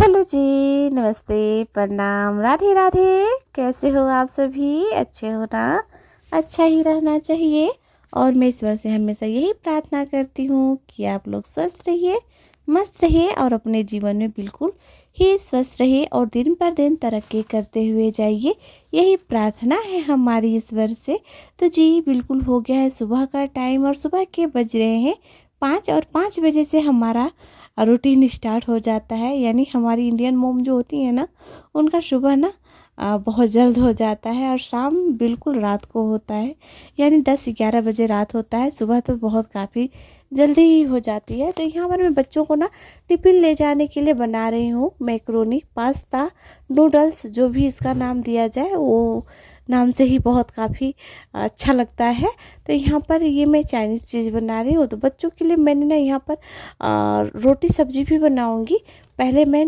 Hello जी, नमस्ते, प्रणाम, राधे राधे। कैसे हो आप सभी? अच्छे हो ना? अच्छा ही रहना चाहिए। और मैं ईश्वर से हमेशा यही प्रार्थना करती हूँ कि आप लोग स्वस्थ रहिए, मस्त रहिए और अपने जीवन में बिल्कुल ही स्वस्थ रहिए और दिन पर दिन तरक्की करते हुए जाइए। यही प्रार्थना है हमारी ईश्वर से। तो जी बिल्कुल हो गया है सुबह का टाइम और सुबह के बज रहे हैं 5 और 5 बजे से हमारा रूटीन स्टार्ट हो जाता है। यानी हमारी इंडियन मोम जो होती है ना, उनका सुबह ना बहुत जल्द हो जाता है और शाम बिल्कुल रात को होता है। यानी 10-11 बजे रात होता है, सुबह तो बहुत काफ़ी जल्दी ही हो जाती है। तो यहाँ पर मैं बच्चों को ना टिफ़िन ले जाने के लिए बना रही हूँ मैक्रोनी, पास्ता, नूडल्स, जो भी इसका नाम दिया जाए वो नाम से ही बहुत काफ़ी अच्छा लगता है। तो यहाँ पर ये मैं चाइनीज़ चीज़ बना रही हूँ। तो बच्चों के लिए मैंने ना यहाँ पर रोटी सब्जी भी बनाऊँगी। पहले मैं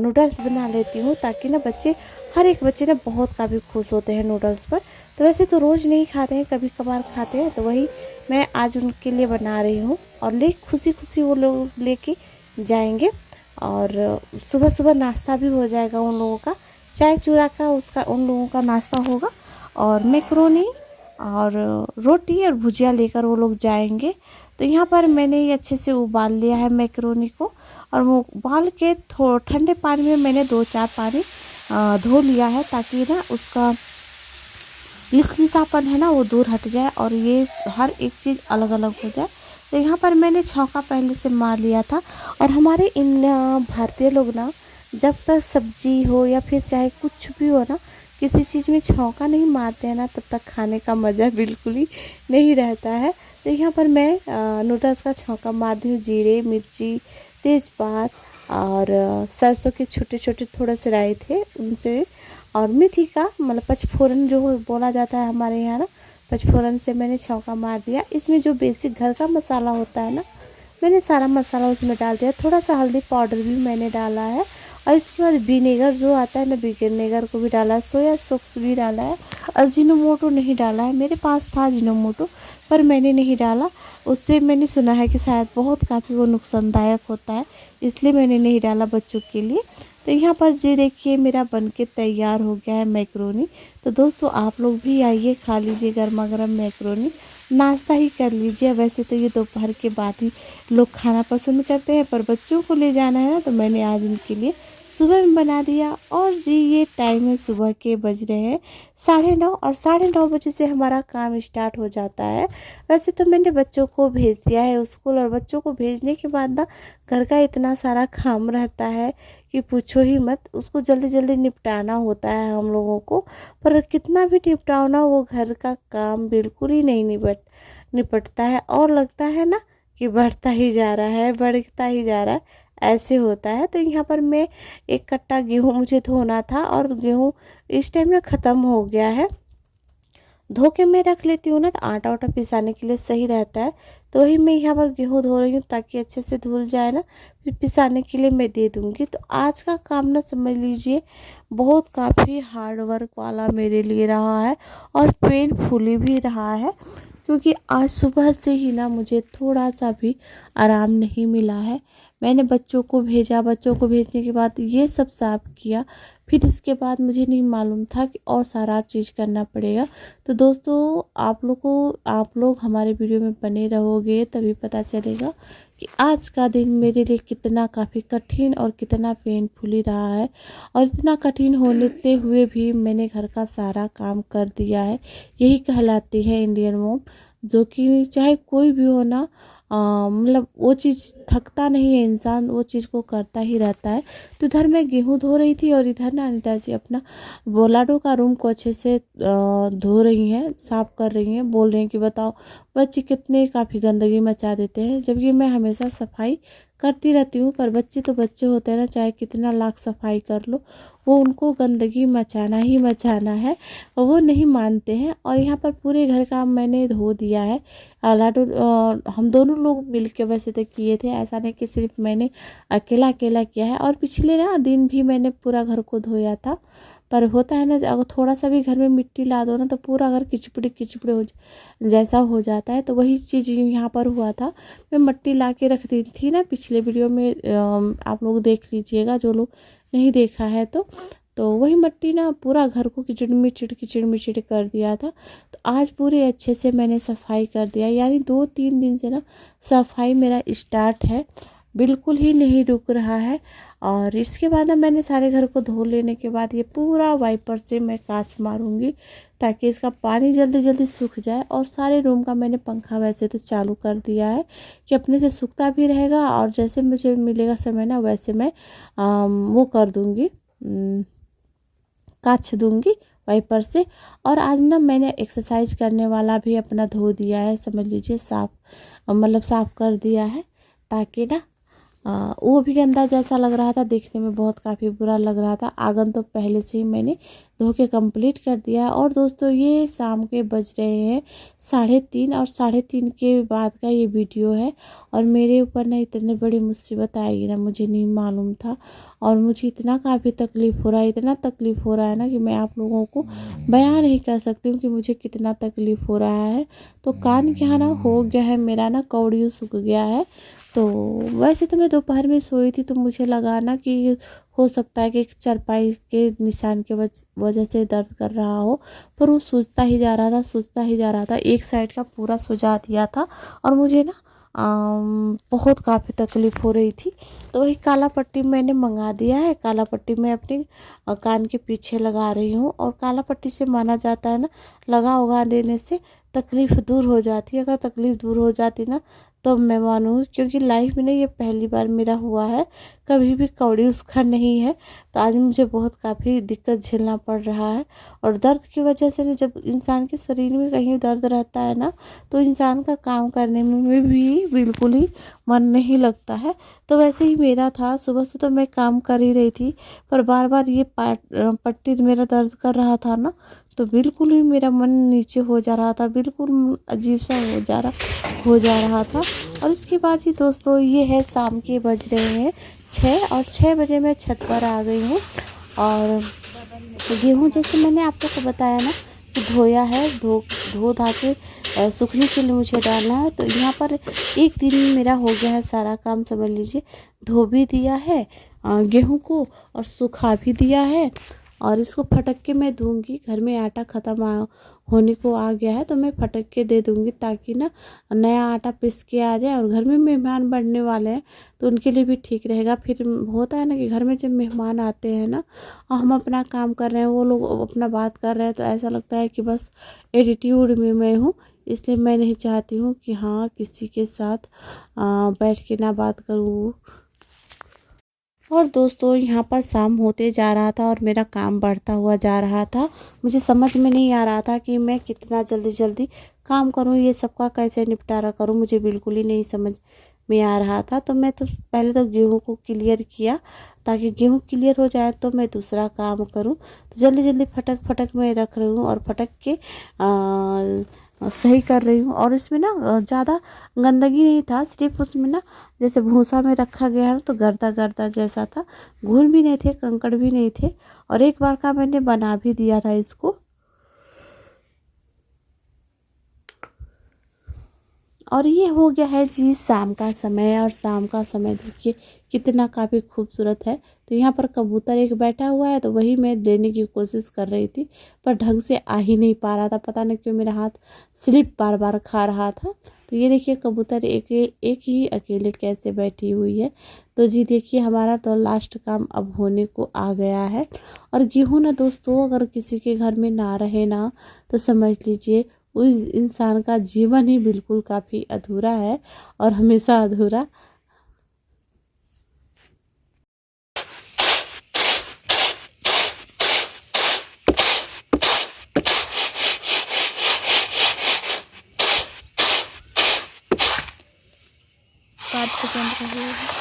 नूडल्स बना लेती हूँ ताकि ना हर एक बच्चे ना बहुत काफ़ी खुश होते हैं नूडल्स पर। तो वैसे तो रोज़ नहीं खाते हैं, कभी कभार खाते हैं, तो वही मैं आज उनके लिए बना रही हूँ। और खुशी खुशी वो लोग लेके जाएंगे और सुबह सुबह नाश्ता भी हो जाएगा उन लोगों का। चाय चूरा का उसका उन लोगों का नाश्ता होगा और मैक्रोनी और रोटी और भुजिया लेकर वो लोग जाएंगे। तो यहाँ पर मैंने ये अच्छे से उबाल लिया है मैक्रोनी को और वो उबाल के ठंडे पानी में मैंने 2-4 पानी धो लिया है ताकि ना उसका लिसलिसापन है ना वो दूर हट जाए और ये हर एक चीज़ अलग अलग हो जाए। तो यहाँ पर मैंने छौंका पहले से मार लिया था। और हमारे इन भारतीय लोग ना जब तक सब्जी हो या फिर चाहे कुछ भी हो ना, किसी चीज़ में छौंका नहीं मारते हैं ना, तब तक खाने का मज़ा बिल्कुल ही नहीं रहता है। तो यहाँ पर मैं नूडल्स का छौंका मार दी हूँ। जीरे, मिर्ची, तेज़पात और सरसों के छोटे छोटे थोड़े से राई थे उनसे, और मेथी का मतलब पचफोरन जो बोला जाता है हमारे यहाँ ना, पचफोरन से मैंने छौंका मार दिया। इसमें जो बेसिक घर का मसाला होता है ना, मैंने सारा मसाला उसमें डाल दिया। थोड़ा सा हल्दी पाउडर भी मैंने डाला है और इसके बाद विनेगर जो आता है ना, विनेगर को भी डाला है, सोया सॉस भी डाला है। अजीनोमोटो नहीं डाला है, मेरे पास था अजीनोमोटो पर मैंने नहीं डाला। उससे मैंने सुना है कि शायद बहुत काफ़ी वो नुकसानदायक होता है, इसलिए मैंने नहीं डाला बच्चों के लिए। तो यहाँ पर जी देखिए मेरा बनके तैयार हो गया है मैक्रोनी। तो दोस्तों आप लोग भी आइए, खा लीजिए गर्मा गर्म मैक्रोनी, नाश्ता ही कर लीजिए। वैसे तो ये दोपहर के बाद ही लोग खाना पसंद करते हैं, पर बच्चों को ले जाना है ना, तो मैंने आज उनके लिए सुबह में बना दिया। और जी ये टाइम है, सुबह के बज रहे हैं 9:30 और 9:30 बजे से हमारा काम स्टार्ट हो जाता है। वैसे तो मैंने बच्चों को भेज दिया है स्कूल, और बच्चों को भेजने के बाद ना घर का इतना सारा काम रहता है कि पूछो ही मत। उसको जल्दी जल्दी निपटाना होता है हम लोगों को, पर कितना भी निपटाओ ना, वो घर का काम बिल्कुल ही नहीं निपटता है और लगता है ना कि बढ़ता ही जा रहा है, बढ़ता ही जा रहा है, ऐसे होता है। तो यहाँ पर मैं एक कट्टा गेहूँ मुझे धोना था और गेहूँ इस टाइम में ख़त्म हो गया है। धो के मैं रख लेती हूँ ना, तो आटा वाटा पिसाने के लिए सही रहता है। तो वही मैं यहाँ पर गेहूँ धो रही हूँ ताकि अच्छे से धुल जाए ना, फिर पिसाने के लिए मैं दे दूँगी। तो आज का काम ना समझ लीजिए बहुत काफ़ी हार्ड वर्क वाला मेरे लिए रहा है और पेनफुली भी रहा है, क्योंकि आज सुबह से ही ना मुझे थोड़ा सा भी आराम नहीं मिला है। मैंने बच्चों को भेजा, बच्चों को भेजने के बाद ये सब साफ़ किया, फिर इसके बाद मुझे नहीं मालूम था कि और सारा चीज़ करना पड़ेगा। तो दोस्तों आप लोग हमारे वीडियो में बने रहोगे तभी पता चलेगा कि आज का दिन मेरे लिए कितना काफ़ी कठिन और कितना पेनफुली रहा है। और इतना कठिन होते हुए भी मैंने घर का सारा काम कर दिया है। यही कहलाती है इंडियन मोम, जो कि चाहे कोई भी हो ना, मतलब वो चीज़ थकता नहीं है इंसान, वो चीज़ को करता ही रहता है। तो इधर मैं गेहूँ धो रही थी और इधर ना अनिता जी अपना बोलाडो का रूम को अच्छे से धो रही हैं, साफ़ कर रही हैं। बोल रही हैं कि बताओ बच्चे कितने काफ़ी गंदगी मचा देते हैं, जबकि मैं हमेशा सफाई करती रहती हूँ, पर बच्चे तो बच्चे होते हैं ना, चाहे कितना लाख सफाई कर लो, वो उनको गंदगी मचाना ही मचाना है, वो नहीं मानते हैं। और यहाँ पर पूरे घर का मैंने धो दिया है। लाडो हम दोनों लोग मिल के वैसे तो किए थे, ऐसा नहीं कि सिर्फ मैंने अकेला अकेला किया है। और पिछले ना दिन भी मैंने पूरा घर को धोया था, पर होता है ना, अगर थोड़ा सा भी घर में मिट्टी ला दो ना तो पूरा घर किचपड़े किचपड़े जैसा हो जाता है। तो वही चीज़ यहाँ पर हुआ था। मैं मिट्टी ला के रख दी थी ना, पिछले वीडियो में आप लोग देख लीजिएगा जो लोग नहीं देखा है तो वही मिट्टी ना पूरा घर को किचड़ मिचड़ कर दिया था। तो आज पूरे अच्छे से मैंने सफाई कर दिया, यानी 2-3 दिन से ना सफाई मेरा स्टार्ट है, बिल्कुल ही नहीं रुक रहा है। और इसके बाद ना मैंने सारे घर को धो लेने के बाद ये पूरा वाइपर से मैं कांच मारूंगी ताकि इसका पानी जल्दी जल्दी सूख जाए। और सारे रूम का मैंने पंखा वैसे तो चालू कर दिया है कि अपने से सूखता भी रहेगा, और जैसे मुझे मिलेगा समय ना वैसे मैं वो कर दूँगी, काछ दूंगी वाइपर से। और आज ना मैंने एक्सरसाइज करने वाला भी अपना धो दिया है, समझ लीजिए साफ, मतलब साफ कर दिया है, ताकि ना वो भी गंदा जैसा लग रहा था, देखने में बहुत काफ़ी बुरा लग रहा था। आंगन तो पहले से ही मैंने धो के कंप्लीट कर दिया है। और दोस्तों ये शाम के बज रहे हैं 3:30, और 3:30 के बाद का ये वीडियो है। और मेरे ऊपर ना इतनी बड़ी मुसीबत आएगी ना मुझे नहीं मालूम था, और मुझे इतना काफ़ी तकलीफ़ हो रहा है, इतना तकलीफ़ हो रहा है ना कि मैं आप लोगों को बयान नहीं कर सकती हूँ कि मुझे कितना तकलीफ़ हो रहा है। तो कान क्या ना हो गया है मेरा ना, कौड़ी सूख गया है। तो वैसे तो मैं दोपहर में सोई थी, तो मुझे लगा ना कि हो सकता है कि चारपाई के निशान के वजह से दर्द कर रहा हो, पर वो सूजता ही जा रहा था, एक साइड का पूरा सुझा दिया था। और मुझे ना बहुत काफ़ी तकलीफ़ हो रही थी। तो वही काला पट्टी मैंने मंगा दिया है, काला पट्टी मैं अपने कान के पीछे लगा रही हूँ। और काला पट्टी से माना जाता है ना, लगा उगा देने से तकलीफ़ दूर हो जाती है। अगर तकलीफ़ दूर हो जाती ना तो मैं मानूँगी, क्योंकि लाइफ में ना ये पहली बार मेरा हुआ है, कभी भी कौड़ी उसका नहीं है। तो आज मुझे बहुत काफ़ी दिक्कत झेलना पड़ रहा है। और दर्द की वजह से ना, जब इंसान के शरीर में कहीं दर्द रहता है ना तो इंसान का काम करने में भी बिल्कुल ही मन नहीं लगता है। तो वैसे ही मेरा था, सुबह से तो मैं काम कर ही रही थी, पर बार बार ये पट्टी मेरा दर्द कर रहा था ना, तो बिल्कुल ही मेरा मन नीचे हो जा रहा था, बिल्कुल अजीब सा हो जा रहा था। और इसके बाद ही दोस्तों ये है शाम के बज रहे हैं 6, और 6 बजे मैं छत पर आ गई हूँ। और गेहूँ जैसे मैंने आप लोग को बताया ना कि धोया है, धो धा के सूखने के लिए मुझे डालना है। तो यहाँ पर एक दिन मेरा हो गया है सारा काम, समझ लीजिए। धो भी दिया है गेहूँ को, और सुखा भी दिया है। और इसको फटक के मैं दूंगी, घर में आटा ख़त्म होने को आ गया है, तो मैं फटक के दे दूंगी ताकि ना नया आटा पीस के आ जाए। और घर में मेहमान बढ़ने वाले हैं तो उनके लिए भी ठीक रहेगा। फिर होता है ना कि घर में जब मेहमान आते हैं ना और हम अपना काम कर रहे हैं, वो लोग अपना बात कर रहे हैं, तो ऐसा लगता है कि बस एटीट्यूड में मैं हूँ। इसलिए मैं नहीं चाहती हूँ कि हाँ किसी के साथ बैठ के ना बात करूँ। और दोस्तों यहाँ पर शाम होते जा रहा था और मेरा काम बढ़ता हुआ जा रहा था। मुझे समझ में नहीं आ रहा था कि मैं कितना जल्दी जल्दी काम करूँ, ये सबका कैसे निपटारा करूँ, मुझे बिल्कुल ही नहीं समझ में आ रहा था। तो मैं तो पहले तो गेहूँ को क्लियर किया, ताकि गेहूँ क्लियर हो जाए तो मैं दूसरा काम करूँ। तो जल्दी जल्दी फटक फटक मैं रख रही हूँ, और फटक के सही कर रही हूँ। और इसमें ना ज़्यादा गंदगी नहीं था, सिर्फ उसमें ना जैसे भूसा में रखा गया है तो गर्दा गर्दा जैसा था, घुन भी नहीं थे, कंकड़ भी नहीं थे। और एक बार का मैंने बना भी दिया था इसको। और ये हो गया है जी शाम का समय। और शाम का समय देखिए कितना काफ़ी खूबसूरत है। तो यहाँ पर कबूतर एक बैठा हुआ है, तो वही मैं लेने की कोशिश कर रही थी, पर ढंग से आ ही नहीं पा रहा था, पता नहीं क्यों मेरा हाथ स्लिप बार बार खा रहा था। तो ये देखिए कबूतर एक ही अकेले कैसे बैठी हुई है। तो जी देखिए हमारा तो लास्ट काम अब होने को आ गया है। और गेहूँ ना दोस्तों अगर किसी के घर में ना रहे ना, तो समझ लीजिए उस इंसान का जीवन ही बिल्कुल काफ़ी अधूरा है, और हमेशा अधूरा। पाँच सेकंड रहे।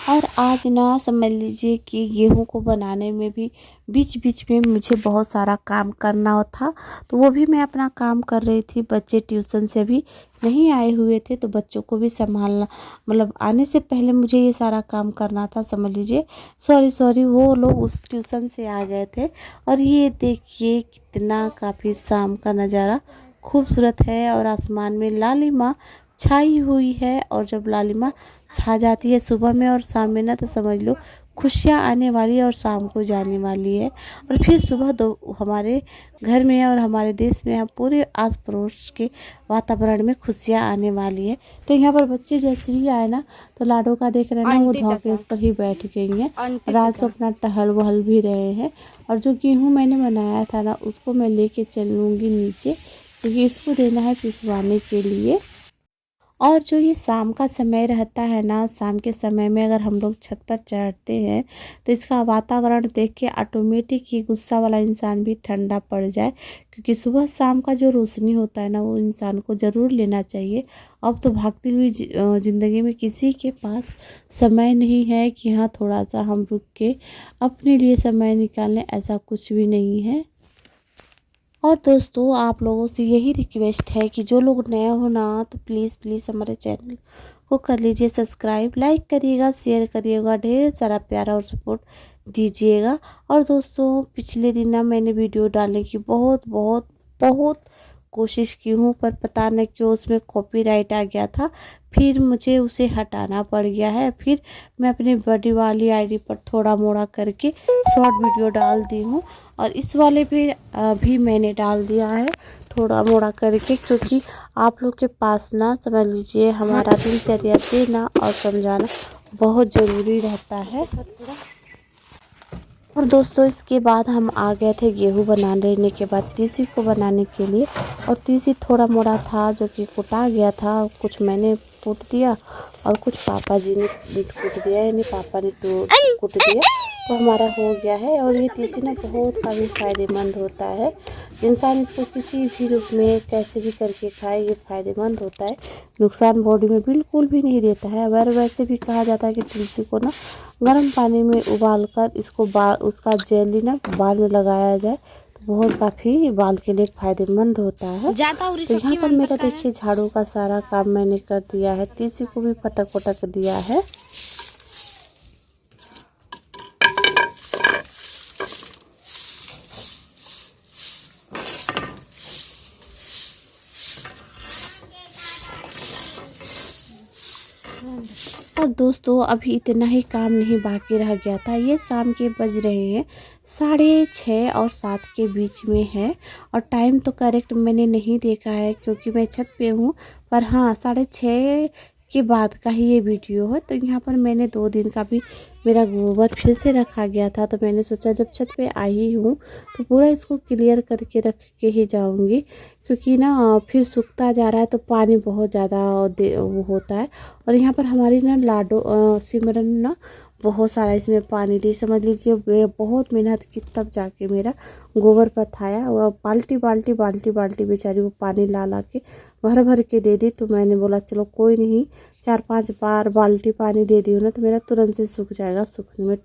और आज ना समझ लीजिए कि गेहूं को बनाने में भी बीच बीच में मुझे बहुत सारा काम करना था, तो वो भी मैं अपना काम कर रही थी। बच्चे ट्यूशन से भी नहीं आए हुए थे, तो बच्चों को भी संभालना, मतलब आने से पहले मुझे ये सारा काम करना था, समझ लीजिए। सॉरी वो लोग उस ट्यूशन से आ गए थे। और ये देखिए कितना काफ़ी शाम का नज़ारा खूबसूरत है, और आसमान में लालिमा छाई हुई है। और जब लालिमा छा जाती है सुबह में और शाम में ना, तो समझ लो खुशियाँ आने वाली है और शाम को जाने वाली है। और फिर सुबह दो हमारे घर में और हमारे देश में, हम पूरे आस पड़ोस के वातावरण में खुशियाँ आने वाली है। तो यहाँ पर बच्चे जैसे ही आए ना, तो लाडो का देख रहे हैं ना, वो धोके उस पर ही बैठ गई हैं। और आज तो अपना टहल वहल भी रहे हैं। और जो गेहूँ मैंने बनाया था ना, उसको मैं लेके चलूँगी नीचे, क्योंकि इसको देना है पिसवाने के लिए। और जो ये शाम का समय रहता है ना, शाम के समय में अगर हम लोग छत पर चढ़ते हैं, तो इसका वातावरण देख के ऑटोमेटिक ही गुस्सा वाला इंसान भी ठंडा पड़ जाए। क्योंकि सुबह शाम का जो रोशनी होता है ना, वो इंसान को ज़रूर लेना चाहिए। अब तो भागती हुई ज़िंदगी में किसी के पास समय नहीं है कि हाँ थोड़ा सा हम रुक के अपने लिए समय निकालें, ऐसा कुछ भी नहीं है। और दोस्तों, आप लोगों से यही रिक्वेस्ट है कि जो लोग नए हो ना, तो प्लीज़ हमारे चैनल को कर लीजिए सब्सक्राइब, लाइक करिएगा, शेयर करिएगा, ढेर सारा प्यारा और सपोर्ट दीजिएगा। और दोस्तों, पिछले दिन ना मैंने वीडियो डालने की बहुत बहुत बहुत कोशिश की हूँ, पर पता नहीं क्यों उसमें कॉपीराइट आ गया था। फिर मुझे उसे हटाना पड़ गया है। फिर मैं अपनी बड़ी वाली आईडी पर थोड़ा मोड़ा करके शॉर्ट वीडियो डाल दी हूँ, और इस वाले पे भी मैंने डाल दिया है थोड़ा मोड़ा करके, क्योंकि आप लोग के पास ना, समझ लीजिए, हमारा दिनचर्या देना और समझाना बहुत ज़रूरी रहता है। और दोस्तों, इसके बाद हम आ गए थे गेहूँ बना लेने के बाद तीसी को बनाने के लिए। और तीसी थोड़ा मोड़ा था जो कि कुटा गया था, कुछ मैंने कूट दिया और कुछ पापा जी ने कूट दिया, यानी पापा ने कूट दिया, तो हमारा हो गया है। और ये तीसी ना बहुत काफ़ी फ़ायदेमंद होता है। इंसान इसको किसी भी रूप में कैसे भी करके खाए, ये फ़ायदेमंद होता है, नुकसान बॉडी में बिल्कुल भी नहीं देता है। अगर वैसे भी कहा जाता है कि तुलसी को ना गर्म पानी में उबाल कर इसको उसका जेली ना बाल में लगाया जाए, तो बहुत काफ़ी बाल के लिए फ़ायदेमंद होता है। तो यहाँ पर मेरा देखिए झाड़ू का सारा काम मैंने कर दिया है, तीसी को भी पटक पटक दिया है। और दोस्तों, अभी इतना ही काम नहीं बाकी रह गया था। ये शाम के बज रहे हैं 6:30 और 7 के बीच में है। और टाइम तो करेक्ट मैंने नहीं देखा है, क्योंकि मैं छत पे हूँ। पर हाँ, 6:30 के बाद का ही ये वीडियो है। तो यहाँ पर मैंने 2 दिन का भी मेरा गोबर फिर से रखा गया था, तो मैंने सोचा जब छत पे आई हूँ तो पूरा इसको क्लियर करके रख के ही जाऊँगी, क्योंकि ना फिर सूखता जा रहा है तो पानी बहुत ज़्यादा वो होता है। और यहाँ पर हमारी ना लाडो सिमरन ना बहुत सारा इसमें पानी दी, समझ लीजिए बहुत मेहनत की, तब जाके मेरा गोबर पथाया। वो बाल्टी बाल्टी बाल्टी बाल्टी बेचारी वो पानी ला ला के भर भर के दे दी। तो मैंने बोला चलो कोई नहीं, 4-5 बार बाल्टी पानी दे दी हूँ ना, तो मेरा तुरंत से सूख जाएगा, सूखने में